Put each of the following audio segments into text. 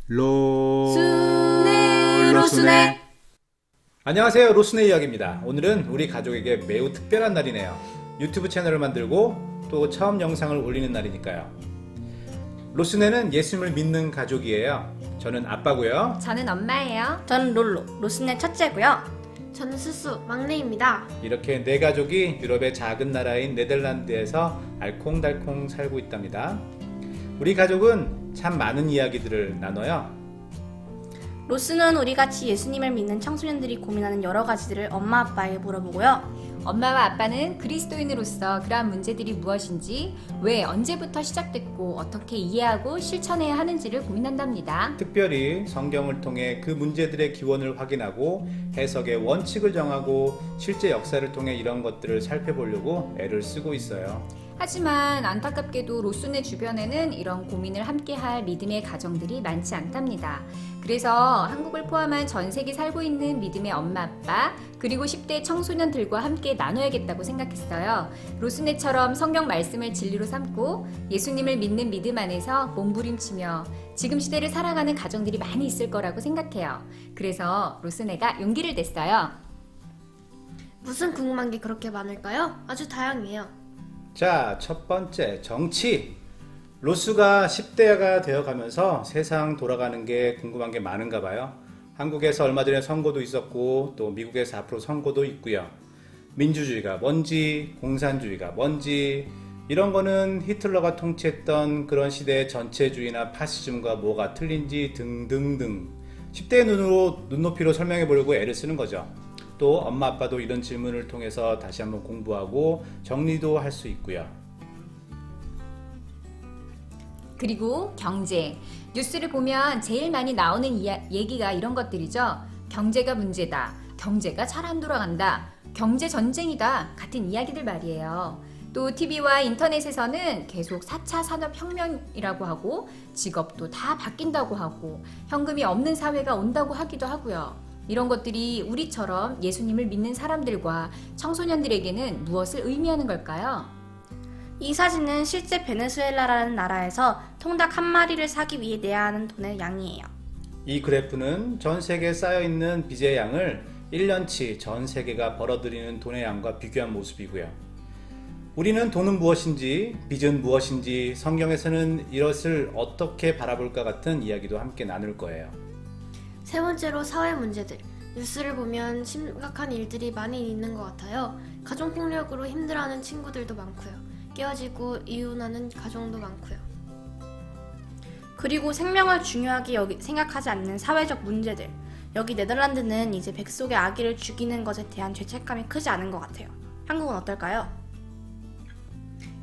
로스네. 안녕하세요, 로스네 이야기입니다. 오늘은 우리 가족에게 매우 특별한 날이네요. 유튜브 채널을 만들고 또 처음 영상을 올리는 날이니까요. 로스네는 예수님을 믿는 가족이에요. 저는 아빠고요. 저는 엄마예요. 저는 롤로, 로스네 첫째고요. 저는 수수, 막내입니다. 이렇게 네 가족이 유럽의 작은 나라인 네덜란드에서 알콩달콩 살고 있답니다. 우리 가족은 참 많은 이야기들을 나눠요. 로스는 우리같이 예수님을 믿는 청소년들이 고민하는 여러 가지들을 엄마 아빠에게 물어보고요. 엄마와 아빠는 그리스도인으로서 그러한 문제들이 무엇인지, 왜 언제부터 시작됐고 어떻게 이해하고 실천해야 하는지를 고민한답니다. 특별히 성경을 통해 그 문제들의 기원을 확인하고 해석의 원칙을 정하고 실제 역사를 통해 이런 것들을 살펴보려고 애를 쓰고 있어요. 하지만 안타깝게도 로스네 주변에는 이런 고민을 함께할 믿음의 가정들이 많지 않답니다. 그래서 한국을 포함한 전 세계 살고 있는 믿음의 엄마 아빠 그리고 10대 청소년들과 함께 나눠야겠다고 생각했어요. 로스네처럼 성경 말씀을 진리로 삼고 예수님을 믿는 믿음 안에서 몸부림치며 지금 시대를 살아가는 가정들이 많이 있을 거라고 생각해요. 그래서 로스네가 용기를 냈어요. 무슨 궁금한 게 그렇게 많을까요? 아주 다양해요. 자, 첫 번째, 정치. 로스가 10대가 되어가면서 세상 돌아가는 게 궁금한 게 많은가 봐요. 한국에서 얼마 전에 선거도 있었고 또 미국에서 앞으로 선거도 있고요. 민주주의가 뭔지, 공산주의가 뭔지, 이런 거는 히틀러가 통치했던 그런 시대의 전체주의나 파시즘과 뭐가 틀린지 등등등 10대의 눈높이로 설명해 보려고 애를 쓰는 거죠. 또 엄마 아빠도 이런 질문을 통해서 다시 한번 공부하고 정리도 할 수 있고요. 그리고 경제. 뉴스를 보면 제일 많이 나오는 얘기가 이런 것들이죠. 경제가 문제다. 경제가 잘 안 돌아간다. 경제 전쟁이다. 같은 이야기들 말이에요. 또 TV와 인터넷에서는 계속 4차 산업혁명이라고 하고 직업도 다 바뀐다고 하고 현금이 없는 사회가 온다고 하기도 하고요. 이런 것들이 우리처럼 예수님을 믿는 사람들과 청소년들에게는 무엇을 의미하는 걸까요? 이 사진은 실제 베네수엘라라는 나라에서 통닭 한 마리를 사기 위해 내야 하는 돈의 양이에요. 이 그래프는 전 세계에 쌓여있는 빚의 양을 1년치 전 세계가 벌어들이는 돈의 양과 비교한 모습이고요. 우리는 돈은 무엇인지, 빚은 무엇인지, 성경에서는 이것을 어떻게 바라볼까 같은 이야기도 함께 나눌 거예요. 세 번째로 사회 문제들. 뉴스를 보면 심각한 일들이 많이 있는 것 같아요. 가정폭력으로 힘들어하는 친구들도 많고요. 깨어지고 이혼하는 가정도 많고요. 그리고 생명을 중요하게 생각하지 않는 사회적 문제들. 여기 네덜란드는 이제 뱃속의 아기를 죽이는 것에 대한 죄책감이 크지 않은 것 같아요. 한국은 어떨까요?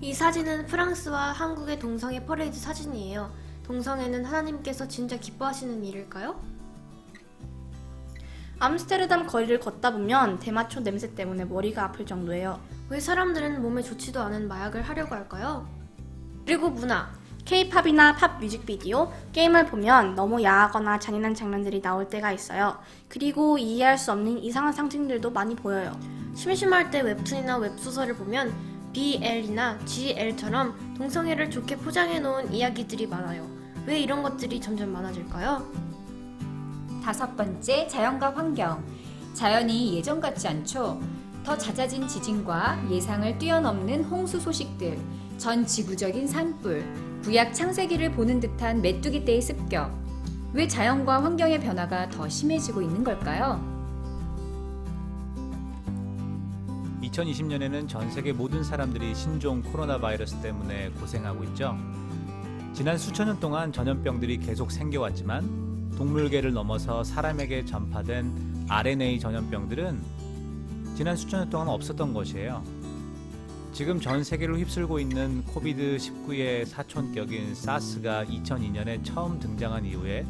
이 사진은 프랑스와 한국의 동성애 퍼레이드 사진이에요. 동성애는 하나님께서 진짜 기뻐하시는 일일까요? 암스테르담 거리를 걷다 보면 대마초 냄새 때문에 머리가 아플 정도예요. 왜 사람들은 몸에 좋지도 않은 마약을 하려고 할까요? 그리고 문화. K-팝이나 팝 뮤직비디오, 게임을 보면 너무 야하거나 잔인한 장면들이 나올 때가 있어요. 그리고 이해할 수 없는 이상한 상징들도 많이 보여요. 심심할 때 웹툰이나 웹소설을 보면 BL이나 GL처럼 동성애를 좋게 포장해 놓은 이야기들이 많아요. 왜 이런 것들이 점점 많아질까요? 다섯 번째, 자연과 환경. 자연이 예전 같지 않죠? 더 잦아진 지진과 예상을 뛰어넘는 홍수 소식들, 전 지구적인 산불, 구약 창세기를 보는 듯한 메뚜기 떼의 습격. 왜 자연과 환경의 변화가 더 심해지고 있는 걸까요? 2020년에는 전 세계 모든 사람들이 신종 코로나 바이러스 때문에 고생하고 있죠. 지난 수천 년 동안 전염병들이 계속 생겨왔지만 동물계를 넘어서 사람에게 전파된 RNA 전염병들은 지난 수천 년 동안 없었던 것이에요. 지금 전 세계를 휩쓸고 있는 코비드-19의 사촌격인 사스가 2002년에 처음 등장한 이후에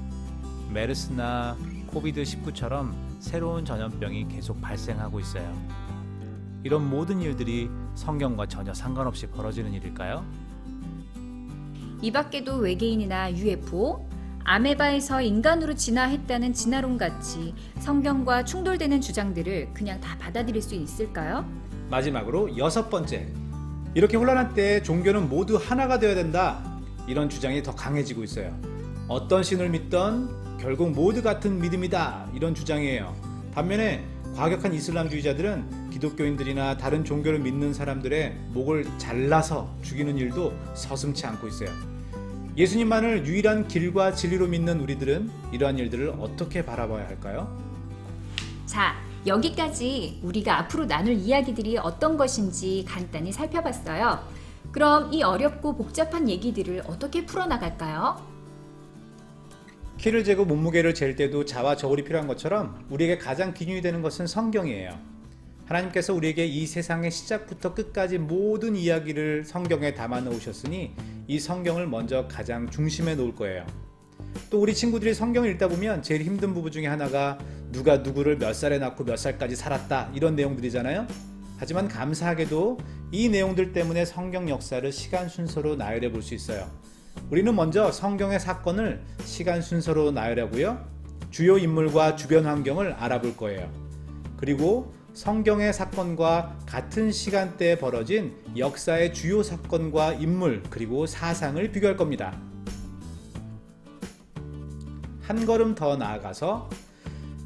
메르스나 코비드-19처럼 새로운 전염병이 계속 발생하고 있어요. 이런 모든 일들이 성경과 전혀 상관없이 벌어지는 일일까요? 이 밖에도 외계인이나 UFO, 아메바에서 인간으로 진화했다는 진화론같이 성경과 충돌되는 주장들을 그냥 다 받아들일 수 있을까요? 마지막으로 여섯 번째, 이렇게 혼란한 때에 종교는 모두 하나가 되어야 된다, 이런 주장이 더 강해지고 있어요. 어떤 신을 믿던 결국 모두 같은 믿음이다 이런 주장이에요. 반면에 과격한 이슬람주의자들은 기독교인들이나 다른 종교를 믿는 사람들의 목을 잘라서 죽이는 일도 서슴지 않고 있어요. 예수님만을 유일한 길과 진리로 믿는 우리들은 이러한 일들을 어떻게 바라봐야 할까요? 자, 여기까지 우리가 앞으로 나눌 이야기들이 어떤 것인지 간단히 살펴봤어요. 그럼 이 어렵고 복잡한 얘기들을 어떻게 풀어나갈까요? 키를 재고 몸무게를 잴 때도 자와 저울이 필요한 것처럼 우리에게 가장 기준이 되는 것은 성경이에요. 하나님께서 우리에게 이 세상의 시작부터 끝까지 모든 이야기를 성경에 담아 놓으셨으니 이 성경을 먼저 가장 중심에 놓을 거예요. 또 우리 친구들이 성경을 읽다 보면 제일 힘든 부분 중에 하나가 누가 누구를 몇 살에 낳고 몇 살까지 살았다 이런 내용들이잖아요. 하지만 감사하게도 이 내용들 때문에 성경 역사를 시간 순서로 나열해 볼 수 있어요. 우리는 먼저 성경의 사건을 시간 순서로 나열하고요. 주요 인물과 주변 환경을 알아볼 거예요. 그리고 성경의 사건과 같은 시간대에 벌어진 역사의 주요 사건과 인물 그리고 사상을 비교할 겁니다. 한 걸음 더 나아가서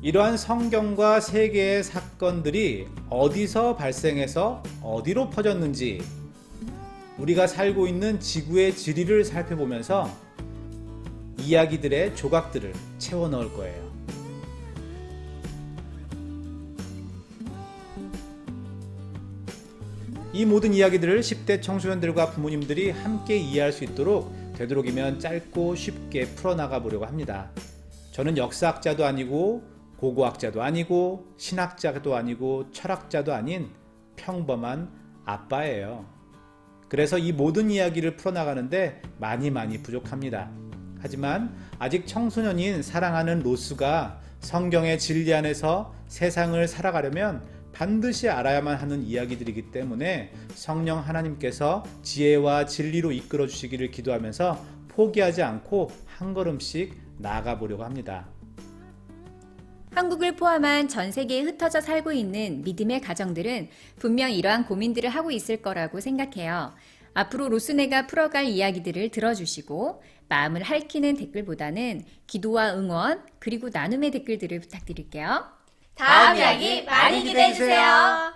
이러한 성경과 세계의 사건들이 어디서 발생해서 어디로 퍼졌는지 우리가 살고 있는 지구의 지리를 살펴보면서 이야기들의 조각들을 채워 넣을 거예요. 이 모든 이야기들을 10대 청소년들과 부모님들이 함께 이해할 수 있도록 되도록이면 짧고 쉽게 풀어나가 보려고 합니다. 저는 역사학자도 아니고 고고학자도 아니고 신학자도 아니고 철학자도 아닌 평범한 아빠예요. 그래서 이 모든 이야기를 풀어나가는데 많이 부족합니다. 하지만 아직 청소년인 사랑하는 로스가 성경의 진리 안에서 세상을 살아가려면 반드시 알아야만 하는 이야기들이기 때문에 성령 하나님께서 지혜와 진리로 이끌어 주시기를 기도하면서 포기하지 않고 한 걸음씩 나아가 보려고 합니다. 한국을 포함한 전 세계에 흩어져 살고 있는 믿음의 가정들은 분명 이러한 고민들을 하고 있을 거라고 생각해요. 앞으로 로스네가 풀어갈 이야기들을 들어주시고 마음을 핥히는 댓글보다는 기도와 응원 그리고 나눔의 댓글들을 부탁드릴게요. 다음 이야기 많이 기대해주세요.